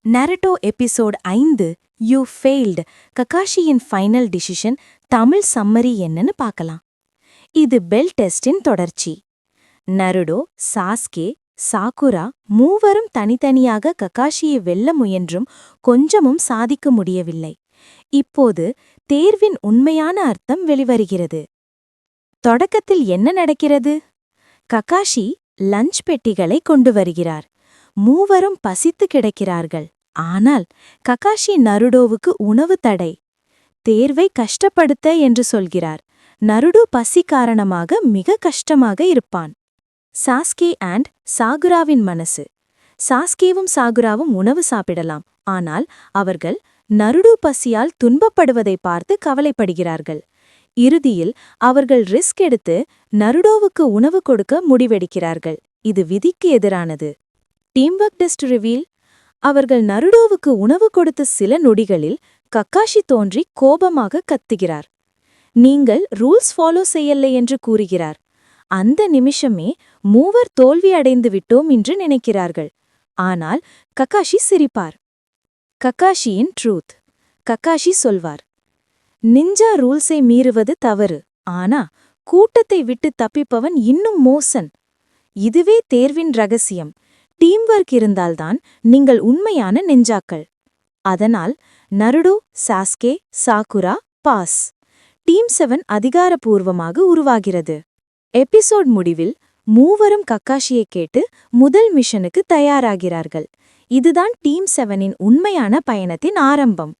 Naruto episode 5 you failed ககாஷியின் final decision Tamil summary என்னன்னு பார்க்கலாம். இது பெல் டெஸ்டின் தொடர்ச்சி. நருடோ, சாஸ்கே, சாகுரா மூவரும் தனித்தனியாக ககாஷியை வெல்ல முயன்றும் கொஞ்சமும் சாதிக்க முடியவில்லை. இப்போது தேர்வின் உண்மையான அர்த்தம் வெளிவருகிறது. தொடக்கத்தில் என்ன நடக்கிறது? ககாஷி லஞ்ச் பெட்டிகளை கொண்டு வருகிறார். மூவரும் பசித்து கிடக்கிறார்கள். ஆனால் ககாஷி நருடோவுக்கு உணவு தடை. தேர்வை கஷ்டப்படுத்த என்று சொல்கிறார். நருடோ பசி காரணமாக மிக கஷ்டமாக இருப்பான். சாஸ்கே அண்ட் சாகுராவின் மனசு. சாஸ்கேவும் சாகுராவும் உணவு சாப்பிடலாம். ஆனால் அவர்கள் நருடோ பசியால் துன்பப்படுவதை பார்த்து கவலைப்படுகிறார்கள். இறுதியில் அவர்கள் ரிஸ்க் எடுத்து நருடோவுக்கு உணவு கொடுக்க முடிவெடுக்கிறார்கள். இது விதிக்கு எதிரானது. Teamwork test reveal. அவர்கள் நருடோவுக்கு உணவு கொடுத்த சில நொடிகளில் ககாஷி தோன்றி கோபமாக கத்துகிறார். நீங்கள் ரூல்ஸ் ஃபாலோ செய்யலை என்று கூறுகிறார். அந்த நிமிஷமே மூவர் தோல்வி அடைந்து விட்டோம் என்று நினைக்கிறார்கள். ஆனால் ககாஷி சிரிப்பார். ககாஷியின் ட்ரூத். ககாஷி சொல்வார், நிஞ்சா ரூல்ஸை மீறுவது தவறு. ஆனா கூட்டத்தை விட்டு தப்பிப்பவன் இன்னும் மோசன். இதுவே தேர்வின் ரகசியம். டீம்வொர்க் இருந்தால்தான் நீங்கள் உண்மையான நெஞ்சாக்கள். அதனால் Naruto, Sasuke, Sakura pass. Team 7 அதிகாரப்பூர்வமாக உருவாகிறது. எபிசோட் முடிவில் மூவரும் ககாஷியை கேட்டு முதல் மிஷனுக்கு தயாராகிறார்கள். இதுதான் டீம் 7இன் உண்மையான பயணத்தின் ஆரம்பம்.